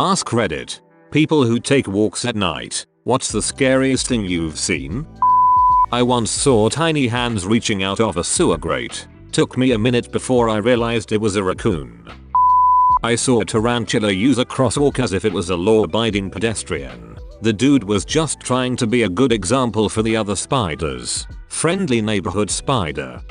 Ask Reddit. People who take walks at night. What's the scariest thing you've seen? I once saw tiny hands reaching out of a sewer grate. Took me a minute before I realized it was a raccoon. I saw a tarantula use a crosswalk as if it was a law-abiding pedestrian. The dude was just trying to be a good example for the other spiders. Friendly neighborhood spider.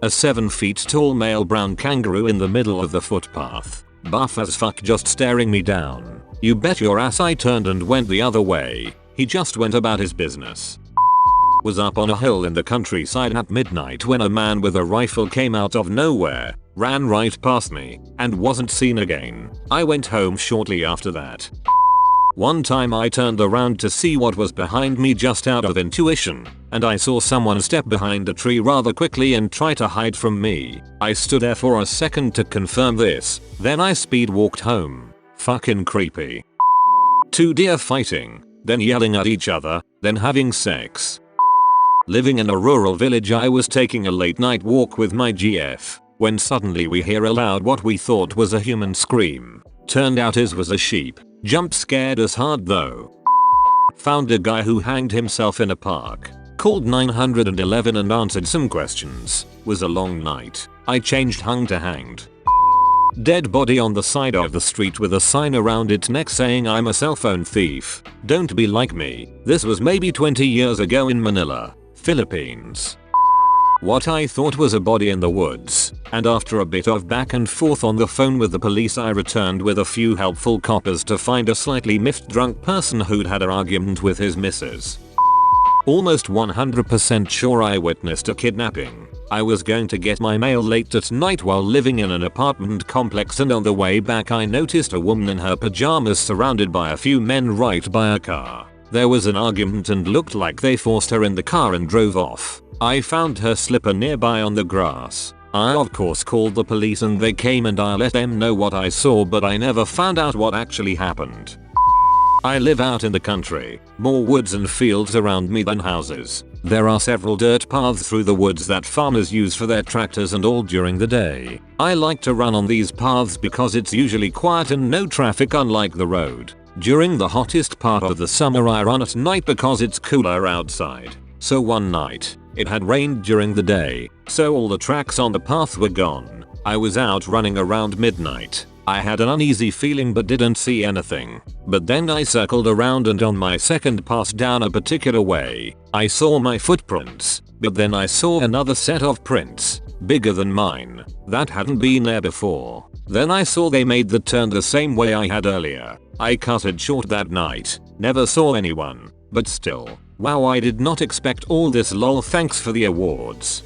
A 7 feet tall male brown kangaroo in the middle of the footpath. Buff as fuck, just staring me down. You bet your ass I turned and went the other way. He just went about his business. Was up on a hill in the countryside at midnight when a man with a rifle came out of nowhere, ran right past me, and wasn't seen again. I went home shortly after that. One time I turned around to see what was behind me just out of intuition, and I saw someone step behind a tree rather quickly and try to hide from me. I stood there for a second to confirm this, then I speed walked home. Fucking creepy. 2 deer fighting, then yelling at each other, then having sex. Living in a rural village, I was taking a late night walk with my GF, when suddenly we hear aloud what we thought was a human scream. Turned out it was a sheep. Jump scared us hard though. Found a guy who hanged himself in a park. Called 911 and answered some questions. Was a long night. I changed hung to hanged. Dead body on the side of the street with a sign around its neck saying I'm a cell phone thief. Don't be like me. This was maybe 20 years ago in Manila, Philippines. What I thought was a body in the woods, and after a bit of back and forth on the phone with the police, I returned with a few helpful coppers to find a slightly miffed drunk person who'd had an argument with his missus. Almost 100% sure I witnessed a kidnapping. I was going to get my mail late at night while living in an apartment complex, and on the way back I noticed a woman in her pajamas surrounded by a few men right by a car. There was an argument and looked like they forced her in the car and drove off. I found her slipper nearby on the grass. I of course called the police and they came and I let them know what I saw, but I never found out what actually happened. I live out in the country, more woods and fields around me than houses. There are several dirt paths through the woods that farmers use for their tractors and all during the day. I like to run on these paths because it's usually quiet and no traffic, unlike the road. During the hottest part of the summer I run at night because it's cooler outside. So one night, it had rained during the day, so all the tracks on the path were gone. I was out running around midnight. I had an uneasy feeling but didn't see anything. But then I circled around and on my second pass down a particular way, I saw my footprints, but then I saw another set of prints, bigger than mine, that hadn't been there before. Then I saw they made the turn the same way I had earlier. I cut it short that night, never saw anyone, but still, wow, I did not expect all this, lol, thanks for the awards.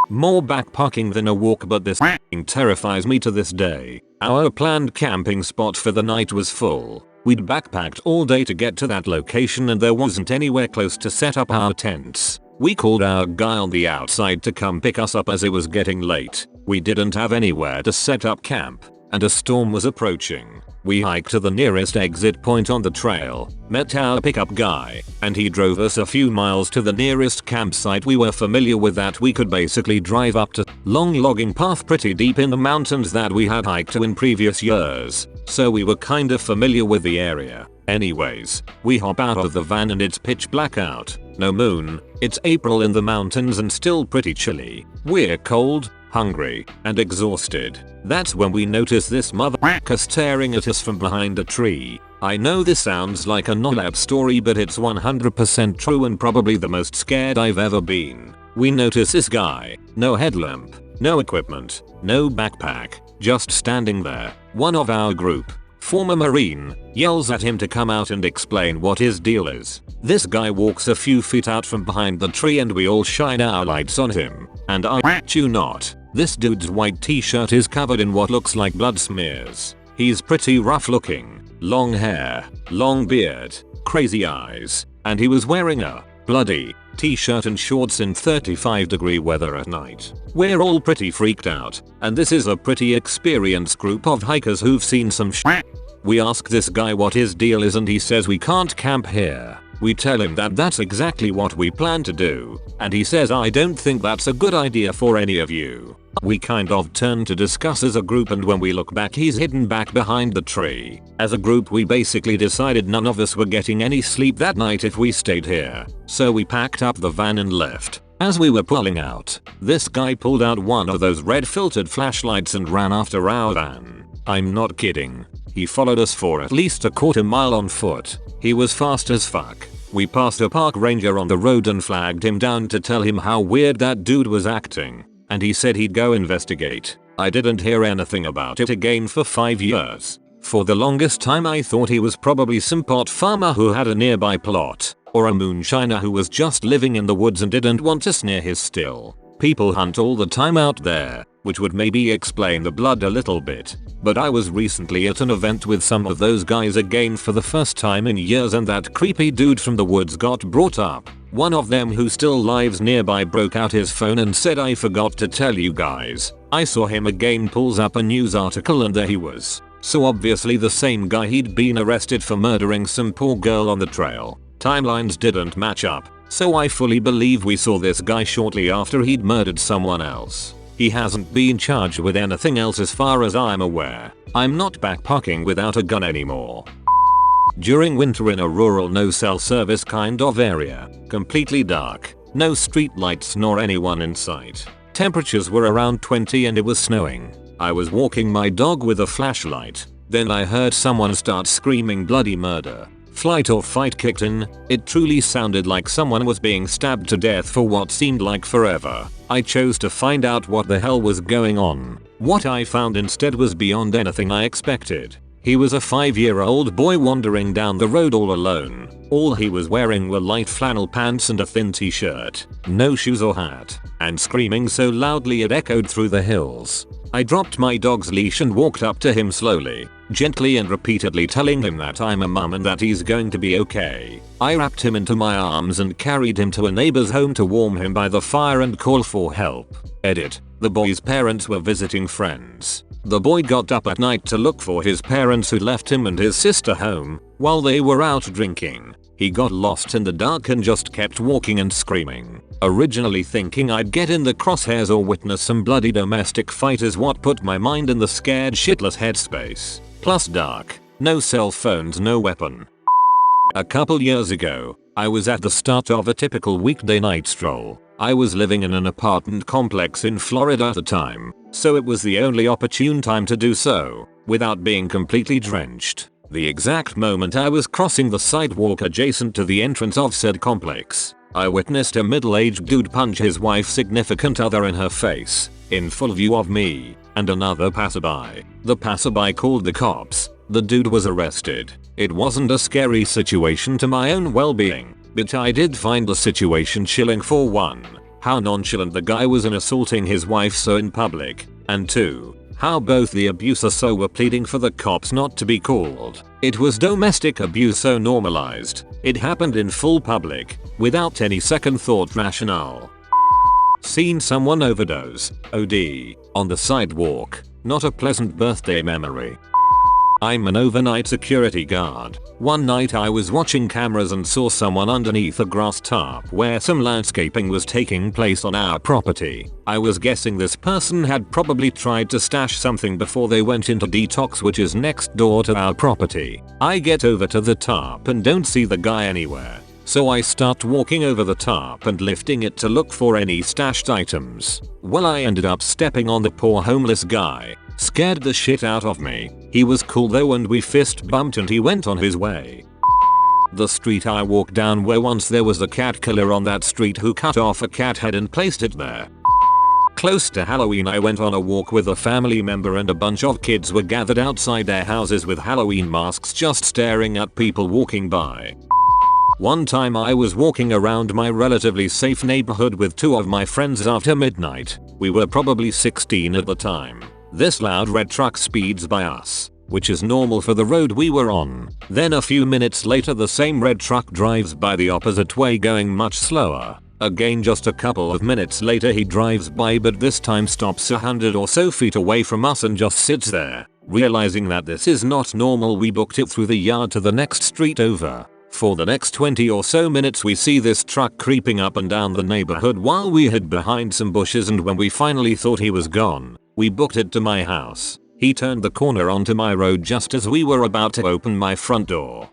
More backpacking than a walk, but this terrifies me to this day. Our planned camping spot for the night was full. We'd backpacked all day to get to that location and there wasn't anywhere close to set up our tents. We called our guy on the outside to come pick us up as it was getting late. We didn't have anywhere to set up camp, and a storm was approaching. We hiked to the nearest exit point on the trail, met our pickup guy, and he drove us a few miles to the nearest campsite. We were familiar with that. We could basically drive up to long logging path pretty deep in the mountains that we had hiked to in previous years, so we were kinda familiar with the area. Anyways, we hop out of the van and it's pitch black out, no moon, it's April in the mountains and still pretty chilly. We're cold, hungry, and exhausted. That's when we notice this motherfucker staring at us from behind a tree. I know this sounds like a no-lab story, but it's 100% true and probably the most scared I've ever been. We notice this guy, no headlamp, no equipment, no backpack, just standing there. One of our group, former Marine, yells at him to come out and explain what his deal is. This guy walks a few feet out from behind the tree and we all shine our lights on him. And I kid you not, this dude's white t-shirt is covered in what looks like blood smears. He's pretty rough looking, long hair, long beard, crazy eyes, and he was wearing a bloody t-shirt and shorts in 35-degree weather at night. We're all pretty freaked out, and this is a pretty experienced group of hikers who've seen some shit. We ask this guy what his deal is and he says we can't camp here. We tell him that that's exactly what we plan to do, and he says I don't think that's a good idea for any of you. We kind of turned to discuss as a group, and when we look back, he's hidden back behind the tree. As a group we basically decided none of us were getting any sleep that night if we stayed here. So we packed up the van and left. As we were pulling out, this guy pulled out one of those red filtered flashlights and ran after our van. I'm not kidding. He followed us for at least a quarter mile on foot. He was fast as fuck. We passed a park ranger on the road and flagged him down to tell him how weird that dude was acting. And he said he'd go investigate. I didn't hear anything about it again for 5 years. For the longest time I thought he was probably some pot farmer who had a nearby plot. Or a moonshiner who was just living in the woods and didn't want us near his still. People hunt all the time out there, which would maybe explain the blood a little bit. But I was recently at an event with some of those guys again for the first time in years, and that creepy dude from the woods got brought up. One of them, who still lives nearby, broke out his phone and said, "I forgot to tell you guys. I saw him again." Pulls up a news article and there he was. So obviously the same guy. He'd been arrested for murdering some poor girl on the trail. Timelines didn't match up, so I fully believe we saw this guy shortly after he'd murdered someone else. He hasn't been charged with anything else as far as I'm aware. I'm not backpacking without a gun anymore. During winter in a rural no cell service kind of area, completely dark, no street lights nor anyone in sight. Temperatures were around 20 and it was snowing. I was walking my dog with a flashlight. Then I heard someone start screaming bloody murder. Flight or fight kicked in. It truly sounded like someone was being stabbed to death for what seemed like forever. I chose to find out what the hell was going on. What I found instead was beyond anything I expected. He was a 5-year-old boy wandering down the road all alone. All he was wearing were light flannel pants and a thin t-shirt. No shoes or hat. And screaming so loudly it echoed through the hills. I dropped my dog's leash and walked up to him slowly, gently and repeatedly, telling him that I'm a mum and that he's going to be okay. I wrapped him into my arms and carried him to a neighbor's home to warm him by the fire and call for help. Edit. The boy's parents were visiting friends. The boy got up at night to look for his parents, who left him and his sister home while they were out drinking. He got lost in the dark and just kept walking and screaming. Originally thinking I'd get in the crosshairs or witness some bloody domestic fight is what put my mind in the scared shitless headspace. Plus dark, no cell phones, no weapon. A couple years ago, I was at the start of a typical weekday night stroll. I was living in an apartment complex in Florida at the time, so it was the only opportune time to do so, without being completely drenched. The exact moment I was crossing the sidewalk adjacent to the entrance of said complex, I witnessed a middle-aged dude punch his wife's significant other in her face, in full view of me and another passerby. The passerby called the cops. The dude was arrested. It wasn't a scary situation to my own well-being, but I did find the situation chilling. For one, how nonchalant the guy was in assaulting his wife so in public, and two, how both the abuser so were pleading for the cops not to be called. It was domestic abuse so normalized. It happened in full public, without any second thought rationale. Seen someone overdose, OD, on the sidewalk. Not a pleasant birthday memory. I'm an overnight security guard. One night I was watching cameras and saw someone underneath a grass tarp where some landscaping was taking place on our property. I was guessing this person had probably tried to stash something before they went into detox, which is next door to our property. I get over to the tarp and don't see the guy anywhere. So I start walking over the tarp and lifting it to look for any stashed items. Well, I ended up stepping on the poor homeless guy. Scared the shit out of me. He was cool though and we fist bumped and he went on his way. The street I walked down, where once there was a cat killer on that street who cut off a cat head and placed it there. Close to Halloween I went on a walk with a family member and a bunch of kids were gathered outside their houses with Halloween masks just staring at people walking by. One time I was walking around my relatively safe neighborhood with two of my friends after midnight. We were probably 16 at the time. This loud red truck speeds by us, which is normal for the road we were on. Then a few minutes later the same red truck drives by the opposite way going much slower. Again just a couple of minutes later he drives by, but this time stops 100 or so feet away from us and just sits there. Realizing that this is not normal, we booked it through the yard to the next street over. For the next 20 or so minutes we see this truck creeping up and down the neighborhood while we hid behind some bushes, and when we finally thought he was gone, we booked it to my house. He turned the corner onto my road just as we were about to open my front door.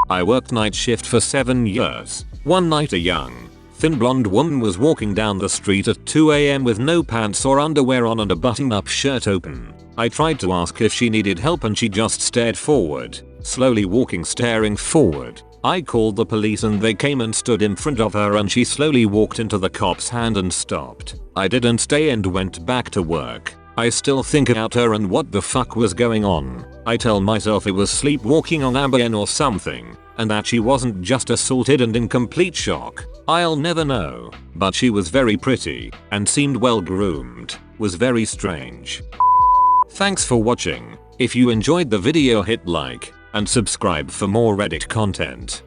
I worked night shift for 7 years. One night a young, thin blonde woman was walking down the street at 2 AM with no pants or underwear on and a button-up shirt open. I tried to ask if she needed help and she just stared forward, slowly walking, staring forward. I called the police and they came and stood in front of her, and she slowly walked into the cop's hand and stopped. I didn't stay and went back to work. I still think about her and what the fuck was going on. I tell myself it was sleepwalking on Ambien or something, and that she wasn't just assaulted and in complete shock. I'll never know. But she was very pretty and seemed well groomed. Was very strange. Thanks for watching. If you enjoyed the video, hit like and subscribe for more Reddit content.